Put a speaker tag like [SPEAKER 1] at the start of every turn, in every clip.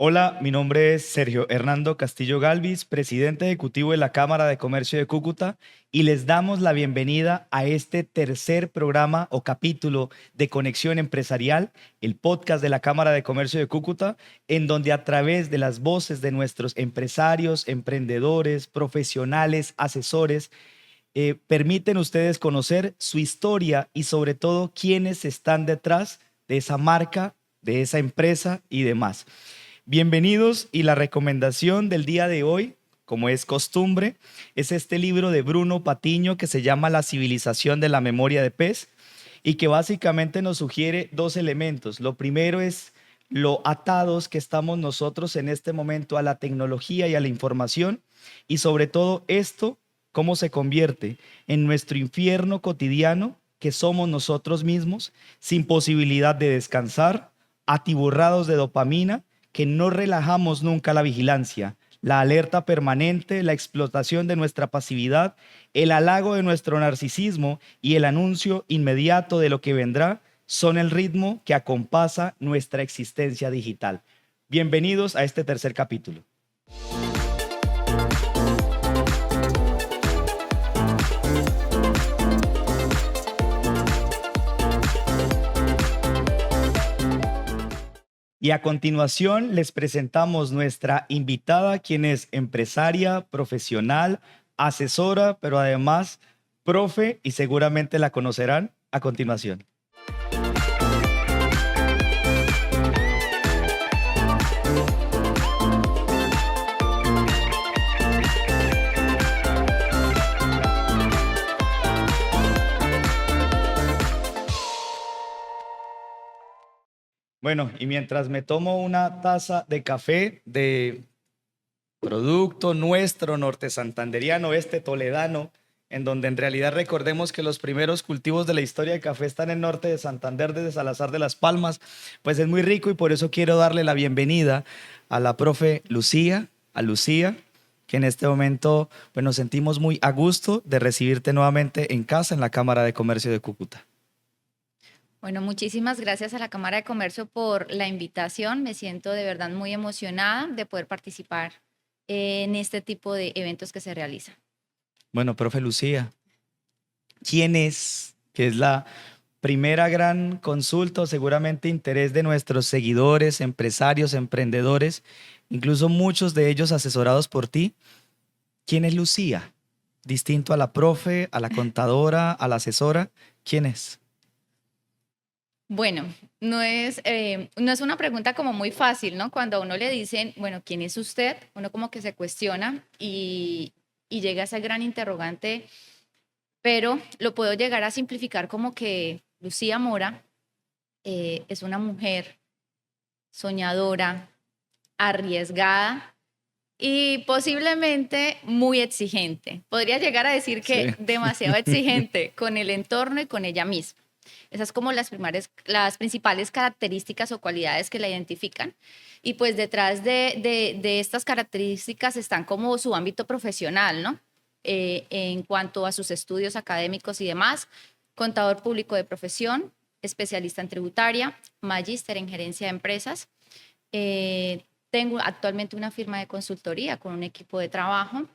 [SPEAKER 1] Hola, mi nombre es Sergio Hernando Castillo Galvis, presidente ejecutivo de la Cámara de Comercio de Cúcuta, y les damos la bienvenida a este tercer programa o capítulo de Conexión Empresarial, el podcast de la Cámara de Comercio de Cúcuta, en donde a través de las voces de nuestros empresarios, emprendedores, profesionales, asesores, permiten ustedes conocer su historia y sobre todo quiénes están detrás de esa marca, de esa empresa y demás. Bienvenidos, y la recomendación del día de hoy, como es costumbre, es este libro de Bruno Patiño que se llama La civilización de la memoria de pez y que básicamente nos sugiere dos elementos. Lo primero es lo atados que estamos nosotros en este momento a la tecnología y a la información, y sobre todo esto, cómo se convierte en nuestro infierno cotidiano que somos nosotros mismos, sin posibilidad de descansar, atiborrados de dopamina, que no relajamos nunca la vigilancia, la alerta permanente, la explotación de nuestra pasividad, el halago de nuestro narcisismo y el anuncio inmediato de lo que vendrá son el ritmo que acompasa nuestra existencia digital. Bienvenidos a este tercer capítulo. Y a continuación les presentamos nuestra invitada, quien es empresaria, profesional, asesora, pero además profe, y seguramente la conocerán a continuación. Bueno, y mientras me tomo una taza de café de producto nuestro norte santanderiano, este toledano, en donde en realidad recordemos que los primeros cultivos de la historia del café están en el norte de Santander, desde Salazar de las Palmas, pues es muy rico, y por eso quiero darle la bienvenida a la profe Lucía, a Lucía, que en este momento pues nos sentimos muy a gusto de recibirte nuevamente en casa en la Cámara de Comercio de Cúcuta.
[SPEAKER 2] Bueno, muchísimas gracias a la Cámara de Comercio por la invitación. Me siento de verdad muy emocionada de poder participar en este tipo de eventos que se realizan.
[SPEAKER 1] Bueno, profe Lucía, ¿quién es? Que es la primera gran consulta o seguramente interés de nuestros seguidores, empresarios, emprendedores, incluso muchos de ellos asesorados por ti. ¿Quién es Lucía? Distinto a la profe, a la contadora, a la asesora. ¿Quién es?
[SPEAKER 2] Bueno, no es una pregunta como muy fácil, ¿no? Cuando a uno le dicen, bueno, ¿quién es usted? Uno como que se cuestiona y llega a ese gran interrogante, pero lo puedo llegar a simplificar como que Lucía Mora es una mujer soñadora, arriesgada y posiblemente muy exigente. Podría llegar a decir
[SPEAKER 1] Sí.
[SPEAKER 2] que demasiado exigente con el entorno y con ella misma. Esas como las principales características o cualidades que la identifican. Y pues detrás de estas características están como su ámbito profesional, ¿no? En cuanto a sus estudios académicos y demás, contador público de profesión, especialista en tributaria, magíster en gerencia de empresas. Tengo actualmente una firma de consultoría con un equipo de trabajo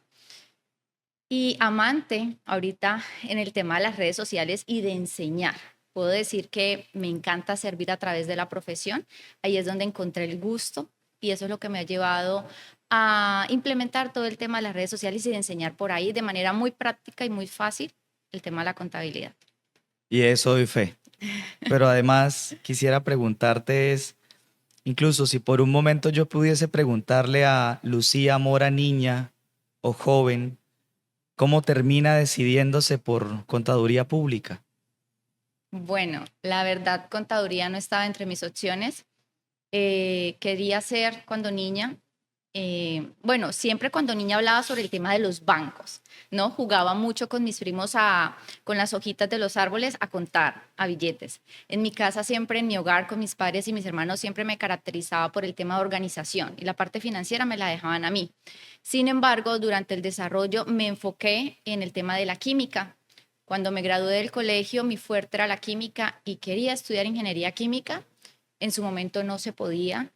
[SPEAKER 2] y amante ahorita en el tema de las redes sociales y de enseñar. Puedo decir que me encanta servir a través de la profesión. Ahí es donde encontré el gusto y eso es lo que me ha llevado a implementar todo el tema de las redes sociales y de enseñar por ahí de manera muy práctica y muy fácil el tema de la contabilidad.
[SPEAKER 1] Y eso doy fe. Pero además quisiera preguntarte es, incluso si por un momento yo pudiese preguntarle a Lucía Mora, niña o joven, ¿cómo termina decidiéndose por contaduría pública?
[SPEAKER 2] Bueno, la verdad, contaduría no estaba entre mis opciones. Quería ser cuando niña, bueno, siempre cuando niña hablaba sobre el tema de los bancos, ¿no? Jugaba mucho con mis primos con las hojitas de los árboles a contar, a billetes. En mi casa siempre, en mi hogar, con mis padres y mis hermanos, siempre me caracterizaba por el tema de organización y la parte financiera me la dejaban a mí. Sin embargo, durante el desarrollo me enfoqué en el tema de la química. Cuando me gradué del colegio, mi fuerte era la química y quería estudiar ingeniería química. En su momento no se podía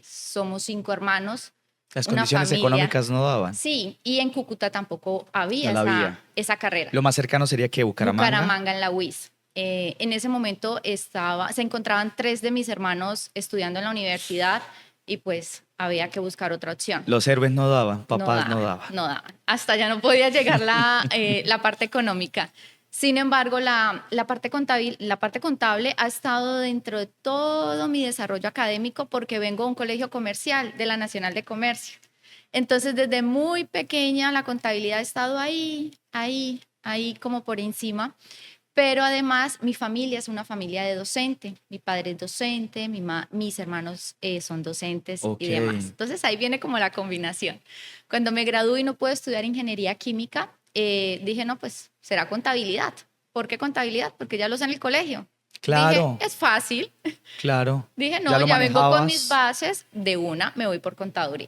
[SPEAKER 2] somos 5 hermanos,
[SPEAKER 1] Las
[SPEAKER 2] una
[SPEAKER 1] condiciones
[SPEAKER 2] familia.
[SPEAKER 1] económicas no daban.
[SPEAKER 2] Sí, y en Cúcuta tampoco
[SPEAKER 1] No
[SPEAKER 2] había
[SPEAKER 1] la había.
[SPEAKER 2] esa carrera.
[SPEAKER 1] Lo más cercano sería que Bucaramanga.
[SPEAKER 2] Bucaramanga en la UIS. En ese momento se encontraban 3 de mis hermanos estudiando en la universidad y pues había que buscar otra opción.
[SPEAKER 1] Los héroes no daban,
[SPEAKER 2] No
[SPEAKER 1] papás no
[SPEAKER 2] daban,
[SPEAKER 1] daban.
[SPEAKER 2] no daban. Hasta ya no podía llegar la parte económica. Sin embargo, la parte contable ha estado dentro de todo mi desarrollo académico porque vengo de un colegio comercial, de la Nacional de Comercio. Entonces, desde muy pequeña la contabilidad ha estado ahí como por encima. Pero además mi familia es una familia de docente. Mi padre es docente, mis hermanos son docentes
[SPEAKER 1] Ok.
[SPEAKER 2] y demás. Entonces ahí viene como la combinación. Cuando me gradué y no pude estudiar ingeniería química, dije, no, pues será contabilidad. ¿Por qué contabilidad? Porque ya lo sé en el colegio.
[SPEAKER 1] Claro,
[SPEAKER 2] Dije, es fácil.
[SPEAKER 1] claro.
[SPEAKER 2] Dije,
[SPEAKER 1] Ya
[SPEAKER 2] no,
[SPEAKER 1] lo
[SPEAKER 2] ya vengo con mis
[SPEAKER 1] manejabas.
[SPEAKER 2] bases, de una me voy por contaduría.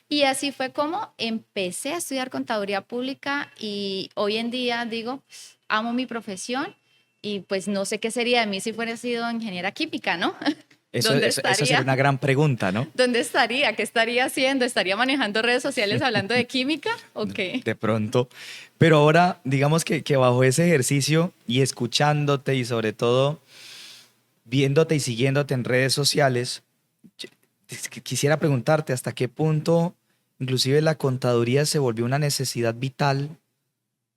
[SPEAKER 2] Y así fue como empecé a estudiar contaduría pública y hoy en día digo, amo mi profesión y pues no sé qué sería de mí si fuera sido ingeniera química, ¿no?
[SPEAKER 1] Eso,
[SPEAKER 2] ¿Dónde
[SPEAKER 1] eso, eso sería
[SPEAKER 2] estaría?
[SPEAKER 1] una gran pregunta, ¿no?
[SPEAKER 2] ¿Dónde estaría? ¿Qué estaría haciendo? ¿Estaría manejando redes sociales hablando de química? ¿O qué?
[SPEAKER 1] De pronto. Pero ahora, digamos que bajo ese ejercicio y escuchándote y sobre todo viéndote y siguiéndote en redes sociales, es que quisiera preguntarte hasta qué punto inclusive la contaduría se volvió una necesidad vital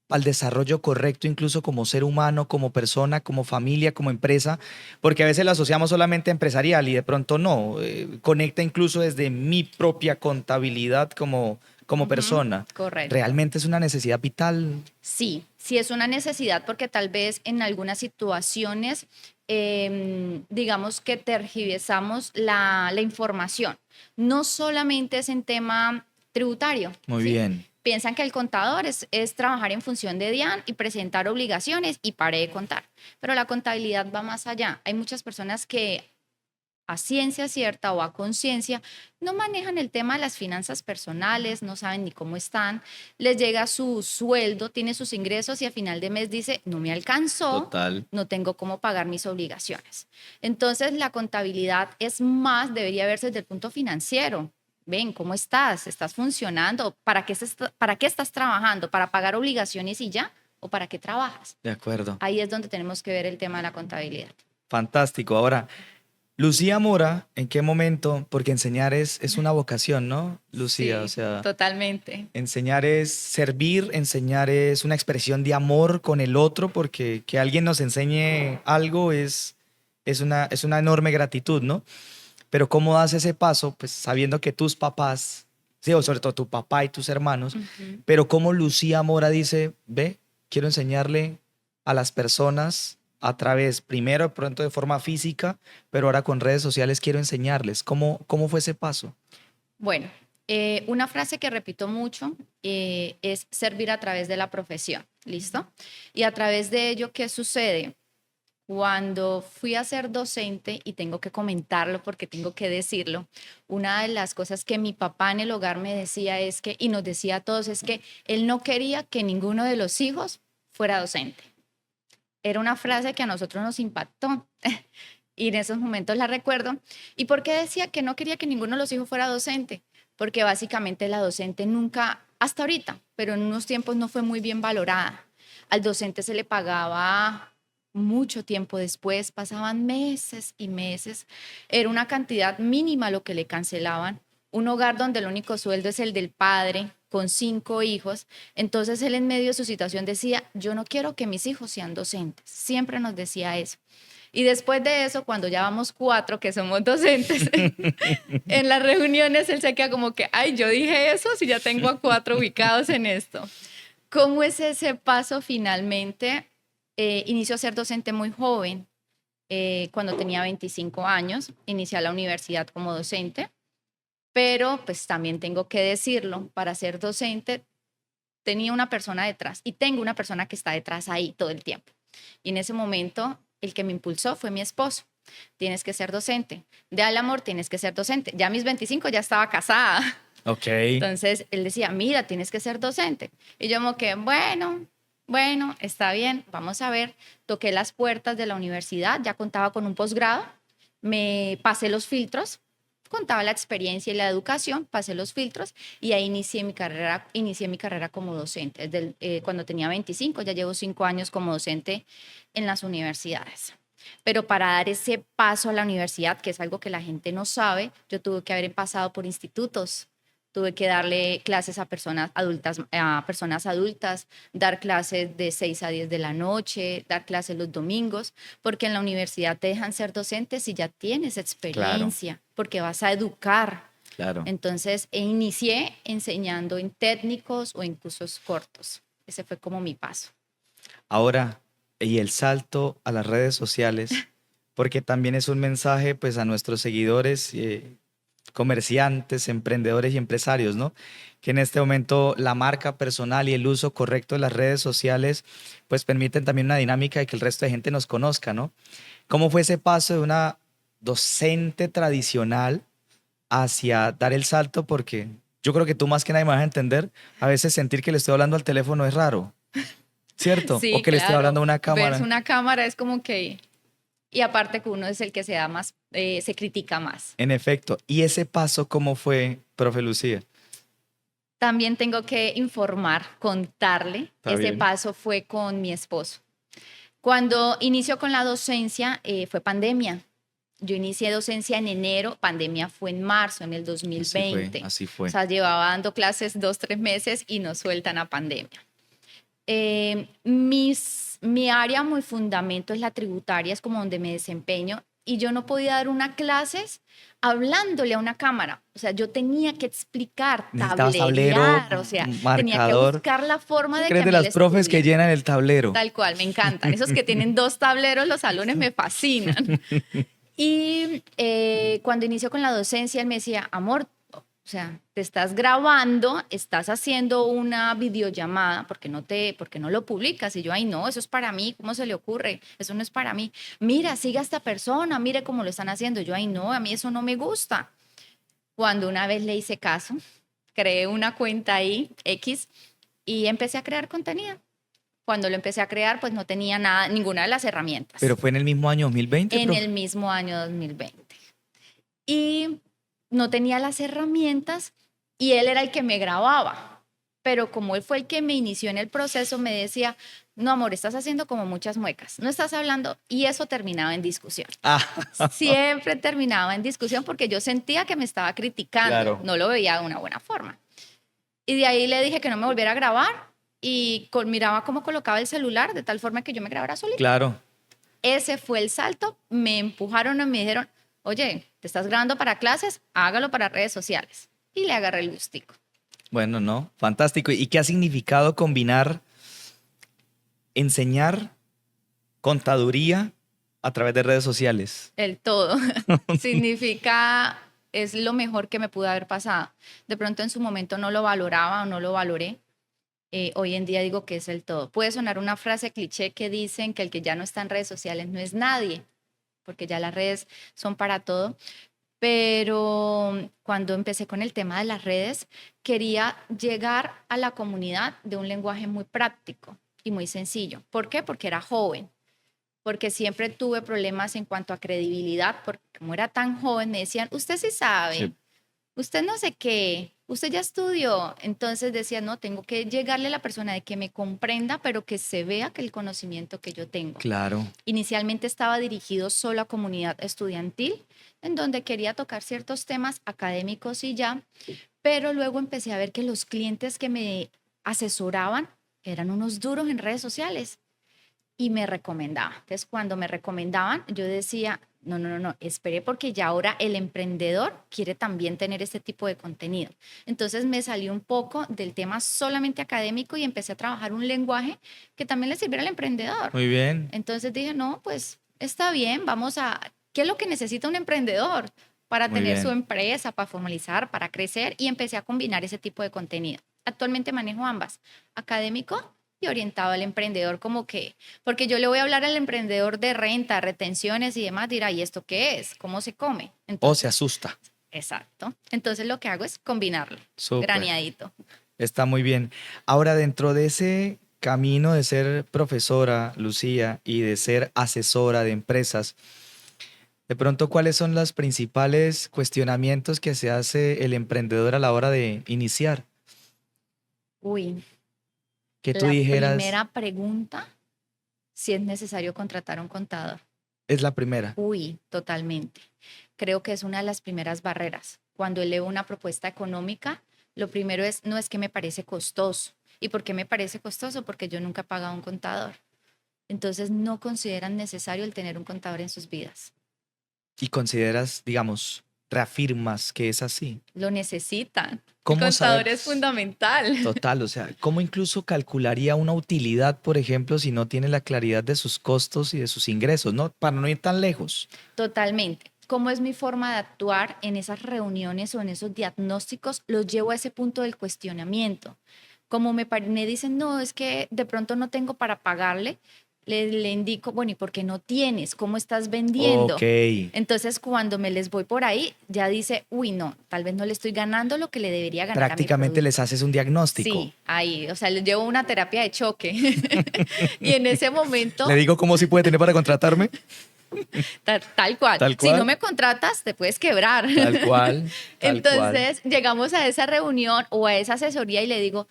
[SPEAKER 1] al desarrollo correcto, incluso como ser humano, como persona, como familia, como empresa, porque a veces lo asociamos solamente a empresarial y de pronto no, conecta incluso desde mi propia contabilidad como
[SPEAKER 2] Ujú,
[SPEAKER 1] persona.
[SPEAKER 2] correcto.
[SPEAKER 1] Realmente es una necesidad vital.
[SPEAKER 2] Sí, sí es una necesidad porque tal vez en algunas situaciones, digamos que tergiversamos la información. No solamente es en tema tributario,
[SPEAKER 1] Muy
[SPEAKER 2] ¿sí?
[SPEAKER 1] bien,
[SPEAKER 2] Piensan que el contador es trabajar en función de DIAN y presentar obligaciones y pare de contar. Pero la contabilidad va más allá. Hay muchas personas que a ciencia cierta o a conciencia, no manejan el tema de las finanzas personales, no saben ni cómo están, les llega su sueldo, tiene sus ingresos y a final de mes dice, no me alcanzó,
[SPEAKER 1] total.
[SPEAKER 2] no tengo cómo pagar mis obligaciones. Entonces, la contabilidad es más, debería verse desde el punto financiero. Ven, ¿cómo estás? ¿Estás funcionando? ¿Para qué estás trabajando? ¿Para pagar obligaciones y ya? ¿O para qué trabajas?
[SPEAKER 1] De acuerdo.
[SPEAKER 2] Ahí es donde tenemos que ver el tema de la contabilidad.
[SPEAKER 1] Fantástico. Ahora, Lucía Mora, ¿en qué momento? Porque enseñar es una vocación, ¿no, Lucía? O
[SPEAKER 2] Sí,
[SPEAKER 1] sea,
[SPEAKER 2] totalmente.
[SPEAKER 1] enseñar es servir, enseñar es una expresión de amor con el otro, porque que alguien nos enseñe algo es una enorme gratitud, ¿no? Pero ¿cómo das ese paso? Pues sabiendo que tus papás, sí, o sobre todo tu papá y tus hermanos,
[SPEAKER 2] Ujú.
[SPEAKER 1] pero cómo Lucía Mora dice, ve, quiero enseñarle a las personas a través, primero de pronto de forma física, pero ahora con redes sociales quiero enseñarles. ¿Cómo fue ese paso?
[SPEAKER 2] Bueno, una frase que repito mucho es servir a través de la profesión, ¿listo? Y a través de ello, ¿qué sucede? Cuando fui a ser docente, y tengo que comentarlo porque tengo que decirlo, una de las cosas que mi papá en el hogar me decía es que, y nos decía a todos, es que él no quería que ninguno de los hijos fuera docente. Era una frase que a nosotros nos impactó y en esos momentos la recuerdo. ¿Y por qué decía que no quería que ninguno de los hijos fuera docente? Porque básicamente la docente nunca, hasta ahorita, pero en unos tiempos no fue muy bien valorada. Al docente se le pagaba mucho tiempo después, pasaban meses y meses. Era una cantidad mínima lo que le cancelaban. Un hogar donde el único sueldo es el del padre, con 5 hijos. Entonces él en medio de su situación decía, yo no quiero que mis hijos sean docentes. Siempre nos decía eso. Y después de eso, cuando ya vamos 4 que somos docentes, en las reuniones él se queda como que, ay, yo dije eso si ya tengo a 4 ubicados en esto. ¿Cómo es ese paso finalmente? Inició a ser docente muy joven, cuando tenía 25 años, inicié a la universidad como docente, pero pues también tengo que decirlo, para ser docente tenía una persona detrás y tengo una persona que está detrás ahí todo el tiempo. Y en ese momento, el que me impulsó fue mi esposo. Tienes que ser docente. De al amor, tienes que ser docente. Ya a mis 25 ya estaba casada.
[SPEAKER 1] Ok.
[SPEAKER 2] Entonces, él decía, mira, tienes que ser docente. Y yo como que, bueno, está bien, vamos a ver. Toqué las puertas de la universidad, ya contaba con un posgrado, me pasé los filtros contaba la experiencia y la educación, pasé los filtros y ahí inicié mi carrera como docente. Cuando tenía 25, ya llevo 5 años como docente en las universidades. Pero para dar ese paso a la universidad, que es algo que la gente no sabe, yo tuve que haber pasado por institutos. Tuve que darle clases a personas adultas, dar clases de 6 a 10 de la noche, dar clases los domingos, porque en la universidad te dejan ser docente si ya tienes
[SPEAKER 1] Claro,
[SPEAKER 2] experiencia, porque vas a educar.
[SPEAKER 1] claro.
[SPEAKER 2] Entonces, inicié enseñando en técnicos o en cursos cortos. Ese fue como mi paso.
[SPEAKER 1] Ahora, y el salto a las redes sociales, porque también es un mensaje pues a nuestros seguidores, comerciantes, emprendedores y empresarios, ¿no? Que en este momento la marca personal y el uso correcto de las redes sociales pues permiten también una dinámica de que el resto de gente nos conozca, ¿no? ¿Cómo fue ese paso de una docente tradicional hacia dar el salto? Porque yo creo que tú más que nadie me vas a entender, a veces sentir que le estoy hablando al teléfono es raro, ¿cierto? O
[SPEAKER 2] Sí,
[SPEAKER 1] que le estoy hablando
[SPEAKER 2] claro.
[SPEAKER 1] a una
[SPEAKER 2] Verse
[SPEAKER 1] cámara.
[SPEAKER 2] una cámara es como que... Y aparte que uno es el que se da más, se critica más.
[SPEAKER 1] En efecto. ¿Y ese paso cómo fue, profe Lucía?
[SPEAKER 2] También tengo que informar, contarle.
[SPEAKER 1] Está
[SPEAKER 2] Ese
[SPEAKER 1] bien.
[SPEAKER 2] paso fue con mi esposo. Cuando inició con la docencia, fue pandemia. Yo inicié docencia en enero, pandemia fue en marzo, en el
[SPEAKER 1] Así fue,
[SPEAKER 2] 2020.
[SPEAKER 1] así
[SPEAKER 2] O
[SPEAKER 1] fue.
[SPEAKER 2] sea, llevaba dando clases 2, 3 meses y nos sueltan a pandemia. Mi área, muy fundamento es la tributaria, es como donde me desempeño, y yo no podía dar una clases hablándole a una cámara. O sea, yo tenía que explicar,
[SPEAKER 1] Necesitabas tablero,
[SPEAKER 2] tablerear, o sea, tenía que
[SPEAKER 1] marcador.
[SPEAKER 2] buscar la forma de que
[SPEAKER 1] Eres
[SPEAKER 2] a
[SPEAKER 1] de
[SPEAKER 2] mí el
[SPEAKER 1] las profes que
[SPEAKER 2] estudiante,
[SPEAKER 1] llenan el tablero.
[SPEAKER 2] tal cual, me encantan. Esos que tienen 2 tableros, los salones me fascinan. Y cuando inició con la docencia, él me decía, amor, o sea, te estás grabando, estás haciendo una videollamada, ¿por qué no lo publicas? Y yo, ay, no, eso es para mí, ¿cómo se le ocurre? Eso no es para mí. Mira, siga a esta persona, mire cómo lo están haciendo. Yo, ay, no, a mí eso no me gusta. Cuando una vez le hice caso, creé una cuenta ahí, X, y empecé a crear contenido. Cuando lo empecé a crear, pues no tenía nada, ninguna de las herramientas
[SPEAKER 1] Pero fue en el mismo año 2020,
[SPEAKER 2] en
[SPEAKER 1] profe.
[SPEAKER 2] el mismo año 2020. Y no tenía las herramientas y él era el que me grababa. Pero como él fue el que me inició en el proceso, me decía, no, amor, estás haciendo como muchas muecas, no estás hablando. Y eso terminaba en discusión.
[SPEAKER 1] Ah,
[SPEAKER 2] Siempre terminaba en discusión porque yo sentía que me estaba criticando,
[SPEAKER 1] claro,
[SPEAKER 2] no lo veía de una buena forma. Y de ahí le dije que no me volviera a grabar y miraba cómo colocaba el celular de tal forma que yo me grabara solita.
[SPEAKER 1] claro.
[SPEAKER 2] Ese fue el salto. Me empujaron y me dijeron, oye, ¿te estás grabando para clases? Hágalo para redes sociales. Y le agarré el gustico.
[SPEAKER 1] Bueno, no, fantástico. ¿Y qué ha significado combinar, enseñar contaduría a través de redes sociales?
[SPEAKER 2] El todo. Significa, es lo mejor que me pudo haber pasado. De pronto en su momento no lo valoraba o no lo valoré. Hoy en día digo que es el todo. Puede sonar una frase cliché que dicen que el que ya no está en redes sociales no es nadie, porque ya las redes son para todo. Pero cuando empecé con el tema de las redes, quería llegar a la comunidad de un lenguaje muy práctico y muy sencillo. ¿Por qué? Porque era joven, porque siempre tuve problemas en cuanto a credibilidad, porque como era tan joven me decían, usted sí sabe,
[SPEAKER 1] Sí.
[SPEAKER 2] usted no sé qué, usted ya estudió. Entonces decía, no, tengo que llegarle a la persona de que me comprenda, pero que se vea que el conocimiento que yo tengo.
[SPEAKER 1] Claro.
[SPEAKER 2] Inicialmente estaba dirigido solo a comunidad estudiantil, en donde quería tocar ciertos temas académicos y ya, pero luego empecé a ver que los clientes que me asesoraban eran unos duros en redes sociales y me recomendaban. Entonces, cuando me recomendaban, yo decía, no, no, no, no, espere porque ya ahora el emprendedor quiere también tener este tipo de contenido. Entonces me salió un poco del tema solamente académico y empecé a trabajar un lenguaje que también le sirviera al emprendedor.
[SPEAKER 1] Muy bien.
[SPEAKER 2] Entonces dije, no, pues está bien, vamos a, ¿qué es lo que necesita un emprendedor para
[SPEAKER 1] Muy
[SPEAKER 2] tener su
[SPEAKER 1] bien.
[SPEAKER 2] empresa, para formalizar, para crecer? Y empecé a combinar ese tipo de contenido. Actualmente manejo ambas, académico y orientado al emprendedor, como que, porque yo le voy a hablar al emprendedor de renta, retenciones y demás, dirá, ¿y esto qué es? ¿Cómo se come?
[SPEAKER 1] O se
[SPEAKER 2] Entonces,
[SPEAKER 1] asusta.
[SPEAKER 2] exacto. Entonces lo que hago es combinarlo,
[SPEAKER 1] Súper.
[SPEAKER 2] graneadito.
[SPEAKER 1] Está muy bien. Ahora, dentro de ese camino de ser profesora, Lucía, y de ser asesora de empresas, De pronto, ¿cuáles son los principales cuestionamientos que se hace el emprendedor a la hora de iniciar?
[SPEAKER 2] Uy,
[SPEAKER 1] Que tú
[SPEAKER 2] la
[SPEAKER 1] dijeras,
[SPEAKER 2] primera pregunta, si es necesario contratar a un contador.
[SPEAKER 1] es la primera.
[SPEAKER 2] Uy, totalmente. Creo que es una de las primeras barreras. Cuando elevo una propuesta económica, lo primero es, no es que me parece costoso. ¿Y por qué me parece costoso? Porque yo nunca he pagado un contador. Entonces no consideran necesario el tener un contador en sus vidas.
[SPEAKER 1] Y consideras, digamos, reafirmas que es así.
[SPEAKER 2] Lo necesitan. El
[SPEAKER 1] ¿Cómo
[SPEAKER 2] contador es
[SPEAKER 1] sabes?
[SPEAKER 2] fundamental.
[SPEAKER 1] Total, o sea, ¿cómo incluso calcularía una utilidad, por ejemplo, si no tiene la claridad de sus costos y de sus ingresos, ¿no? Para no ir tan lejos.
[SPEAKER 2] Totalmente. ¿Cómo es mi forma de actuar en esas reuniones o en esos diagnósticos? Los llevo a ese punto del cuestionamiento. Como me dicen, no, es que de pronto no tengo para pagarle, le indico, bueno, ¿y por qué no tienes? ¿Cómo estás
[SPEAKER 1] Ok,
[SPEAKER 2] vendiendo? Entonces, cuando me les voy por ahí, ya dice, uy, no, tal vez no le estoy ganando lo que le debería ganar a mi
[SPEAKER 1] prácticamente les
[SPEAKER 2] producto.
[SPEAKER 1] haces un diagnóstico.
[SPEAKER 2] Sí, ahí, o sea, les llevo una terapia de choque. Y en ese
[SPEAKER 1] Le
[SPEAKER 2] momento
[SPEAKER 1] digo cómo sí puede tener para contratarme.
[SPEAKER 2] tal cual.
[SPEAKER 1] Tal
[SPEAKER 2] Si no
[SPEAKER 1] cual,
[SPEAKER 2] me contratas, te puedes quebrar.
[SPEAKER 1] tal cual, tal cual.
[SPEAKER 2] Entonces, llegamos a esa reunión o a esa asesoría y le digo,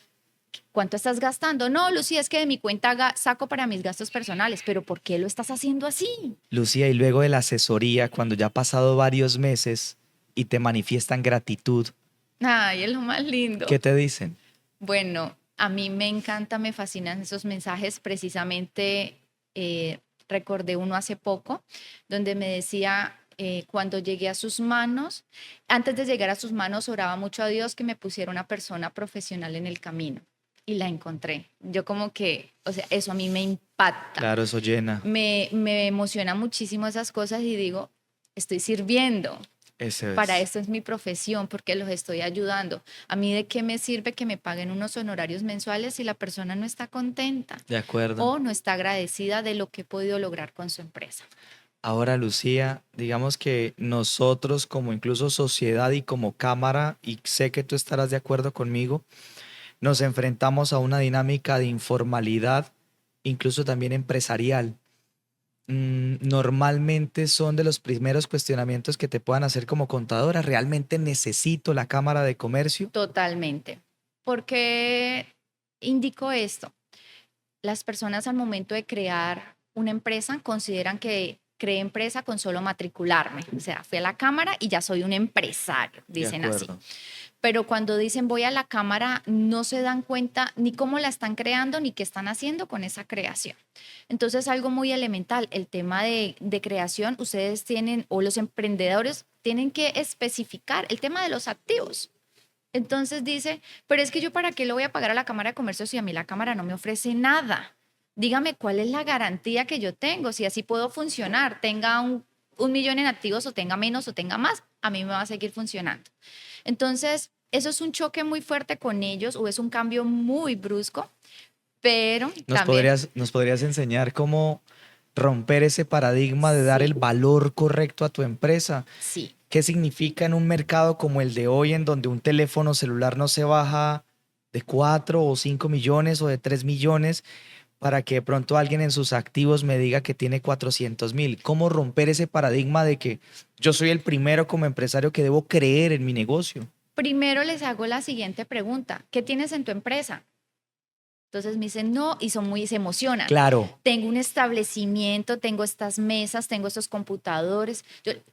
[SPEAKER 2] ¿cuánto estás gastando? No, Lucía, es que de mi cuenta saco para mis gastos personales, pero ¿por qué lo estás haciendo así?
[SPEAKER 1] Lucía, y luego de la asesoría, cuando ya ha pasado varios meses y te manifiestan gratitud,
[SPEAKER 2] Ay, es lo más lindo.
[SPEAKER 1] ¿qué te dicen?
[SPEAKER 2] Bueno, a mí me encanta, me fascinan esos mensajes. Precisamente recordé uno hace poco donde me decía, cuando llegué a sus manos, antes de llegar a sus manos, oraba mucho a Dios que me pusiera una persona profesional en el camino. Y la encontré. Yo como que, o sea, eso a mí me impacta.
[SPEAKER 1] Claro, eso llena.
[SPEAKER 2] Me emociona muchísimo esas cosas y digo, estoy sirviendo.
[SPEAKER 1] Eso
[SPEAKER 2] Para
[SPEAKER 1] es.
[SPEAKER 2] esto es mi profesión, porque los estoy ayudando. A mí de qué me sirve que me paguen unos honorarios mensuales si la persona no está contenta
[SPEAKER 1] De acuerdo.
[SPEAKER 2] o no está agradecida de lo que he podido lograr con su empresa.
[SPEAKER 1] Ahora, Lucía, digamos que nosotros como incluso sociedad y como cámara, y sé que tú estarás de acuerdo conmigo, nos enfrentamos a una dinámica de informalidad, incluso también empresarial. Normalmente son de los primeros cuestionamientos que te puedan hacer como contadora. ¿Realmente necesito la Cámara de Comercio?
[SPEAKER 2] Totalmente. ¿Por qué indico esto? Las personas al momento de crear una empresa consideran que creé empresa con solo matricularme. O sea, fui a la cámara y ya soy un empresario,
[SPEAKER 1] De
[SPEAKER 2] dicen así.
[SPEAKER 1] acuerdo.
[SPEAKER 2] Pero cuando dicen voy a la cámara, no se dan cuenta ni cómo la están creando ni qué están haciendo con esa creación. Entonces, algo muy elemental, el tema de creación, ustedes tienen, o los emprendedores tienen que especificar el tema de los activos. Entonces dice, pero es que yo para qué lo voy a pagar a la Cámara de Comercio si a mí la Cámara no me ofrece nada. Dígame cuál es la garantía que yo tengo, si así puedo funcionar, tenga un millón en activos o tenga menos o tenga más, a mí me va a seguir funcionando. Entonces, eso es un choque muy fuerte con ellos o es un cambio muy brusco, pero también,
[SPEAKER 1] Nos podrías enseñar cómo romper ese paradigma de dar el
[SPEAKER 2] sí,
[SPEAKER 1] valor correcto a tu empresa?
[SPEAKER 2] sí,
[SPEAKER 1] ¿Qué significa en un mercado como el de hoy, en donde un teléfono celular no se baja de 4 o 5 millones o de 3 millones para que de pronto alguien en sus activos me diga que tiene 400.000? ¿Cómo romper ese paradigma de que yo soy el primero como empresario que debo creer en mi negocio?
[SPEAKER 2] primero les hago la siguiente pregunta, ¿qué tienes en tu empresa? Entonces me dicen, no, y se emocionan.
[SPEAKER 1] Claro,
[SPEAKER 2] Tengo un establecimiento, tengo estas mesas, tengo estos computadores.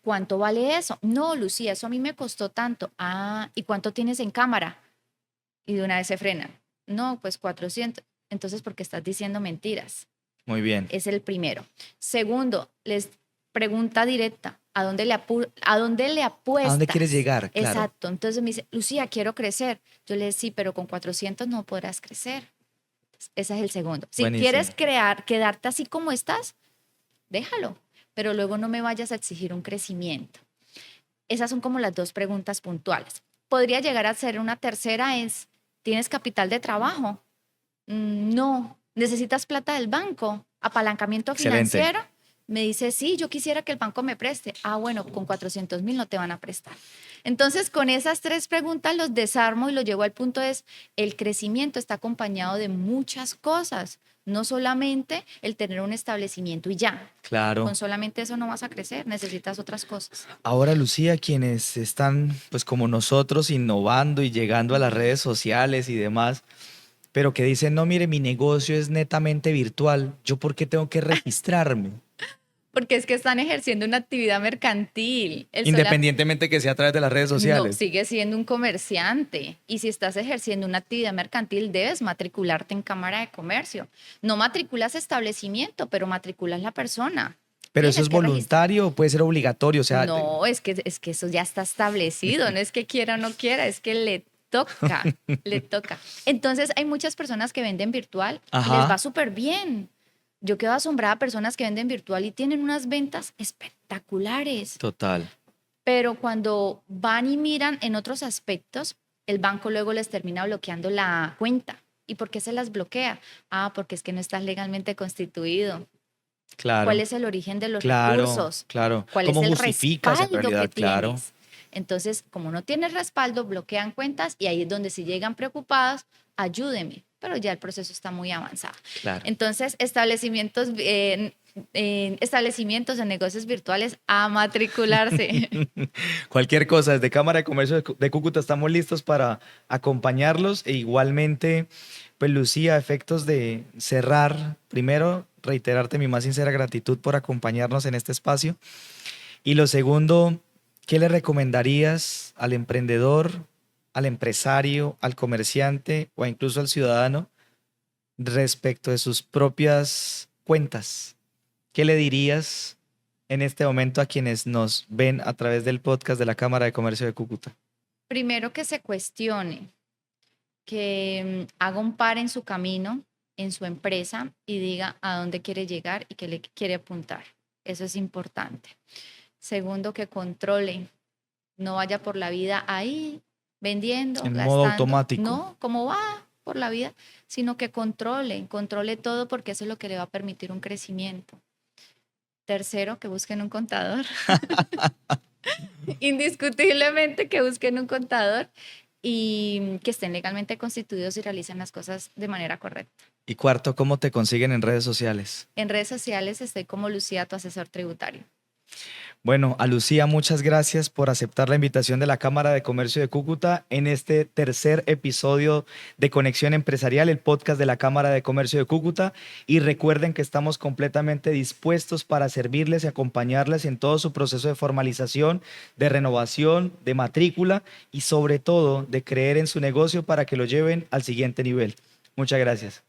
[SPEAKER 2] ¿Cuánto vale eso? No, Lucía, eso a mí me costó tanto. Ah, ¿y cuánto tienes en cámara? Y de una vez se frenan. No, pues 400. Entonces, ¿por qué estás diciendo mentiras?
[SPEAKER 1] muy bien.
[SPEAKER 2] Es el primero. Segundo, les pregunta directa, ¿a dónde le
[SPEAKER 1] ¿A dónde quieres
[SPEAKER 2] apuestas?
[SPEAKER 1] llegar? Claro,
[SPEAKER 2] Exacto. Entonces me dice, Lucía, quiero crecer. Yo le decía, sí, pero con 400 no podrás crecer. Ese es el segundo. Si quieres
[SPEAKER 1] buenísimo.
[SPEAKER 2] crear, quedarte así como estás, déjalo, pero luego no me vayas a exigir un crecimiento. Esas son como las dos preguntas puntuales. Podría llegar a ser una tercera es, ¿tienes capital de trabajo? No. ¿Necesitas plata del banco? ¿Apalancamiento
[SPEAKER 1] Excelente.
[SPEAKER 2] financiero? Me dice, sí, yo quisiera que el banco me preste. Ah, bueno, con 400.000 no te van a prestar. Entonces, con esas 3 preguntas los desarmo y lo llevo al punto es, el crecimiento está acompañado de muchas cosas, no solamente el tener un establecimiento y ya.
[SPEAKER 1] Claro.
[SPEAKER 2] Con solamente eso no vas a crecer, necesitas otras cosas.
[SPEAKER 1] Ahora, Lucía, quienes están, pues como nosotros, innovando y llegando a las redes sociales y demás, pero que dicen, no, mire, mi negocio es netamente virtual, ¿yo por qué tengo que registrarme?
[SPEAKER 2] Porque es que están ejerciendo una actividad mercantil.
[SPEAKER 1] Independientemente que sea a través de las redes
[SPEAKER 2] No,
[SPEAKER 1] sociales.
[SPEAKER 2] sigue siendo un comerciante. Y si estás ejerciendo una actividad mercantil, debes matricularte en Cámara de Comercio. No matriculas establecimiento, pero matriculas la persona.
[SPEAKER 1] Pero eso
[SPEAKER 2] Tienes
[SPEAKER 1] es
[SPEAKER 2] que registrar.
[SPEAKER 1] voluntario o puede ser obligatorio, o sea,
[SPEAKER 2] No, es que eso ya está establecido. No es que quiera o no quiera, es que le toca, le toca. Entonces, hay muchas personas que venden virtual y les
[SPEAKER 1] Ajá.
[SPEAKER 2] va súper bien. Yo quedo asombrada de personas que venden virtual y tienen unas ventas espectaculares.
[SPEAKER 1] Total.
[SPEAKER 2] Pero cuando van y miran en otros aspectos, el banco luego les termina bloqueando la cuenta. ¿Y por qué se las bloquea? Ah, porque es que no estás legalmente constituido.
[SPEAKER 1] Claro,
[SPEAKER 2] ¿Cuál es el origen de los
[SPEAKER 1] claro,
[SPEAKER 2] recursos?
[SPEAKER 1] claro.
[SPEAKER 2] ¿Cuál es
[SPEAKER 1] ¿Cómo
[SPEAKER 2] el
[SPEAKER 1] justificas en
[SPEAKER 2] respaldo que
[SPEAKER 1] realidad? Claro.
[SPEAKER 2] tienes? Entonces, como no tienes respaldo, bloquean cuentas y ahí es donde si llegan preocupados, ayúdeme, pero ya el proceso está muy avanzado.
[SPEAKER 1] Claro.
[SPEAKER 2] Entonces, establecimientos de negocios virtuales a matricularse.
[SPEAKER 1] Cualquier cosa, desde Cámara de Comercio de Cúcuta estamos listos para acompañarlos e igualmente, pues Lucía, a efectos de cerrar, primero reiterarte mi más sincera gratitud por acompañarnos en este espacio y lo segundo, ¿qué le recomendarías al emprendedor, al empresario, al comerciante o incluso al ciudadano respecto de sus propias cuentas? ¿Qué le dirías en este momento a quienes nos ven a través del podcast de la Cámara de Comercio de Cúcuta?
[SPEAKER 2] Primero que se cuestione, que haga un par en su camino, en su empresa y diga a dónde quiere llegar y qué le quiere apuntar. Eso es importante. Segundo, que controle, no vaya por la vida ahí vendiendo,
[SPEAKER 1] En modo
[SPEAKER 2] gastando,
[SPEAKER 1] automático.
[SPEAKER 2] no, como va por la vida, sino que controle todo porque eso es lo que le va a permitir un crecimiento. Tercero, que busquen un contador. Indiscutiblemente que busquen un contador y que estén legalmente constituidos y realicen las cosas de manera correcta.
[SPEAKER 1] Y cuarto, ¿cómo te consiguen en redes sociales?
[SPEAKER 2] En redes sociales estoy como Lucía, tu asesor tributario.
[SPEAKER 1] Bueno, a Lucía, muchas gracias por aceptar la invitación de la Cámara de Comercio de Cúcuta en este tercer episodio de Conexión Empresarial, el podcast de la Cámara de Comercio de Cúcuta. Y recuerden que estamos completamente dispuestos para servirles y acompañarles en todo su proceso de formalización, de renovación, de matrícula y sobre todo de creer en su negocio para que lo lleven al siguiente nivel. Muchas gracias.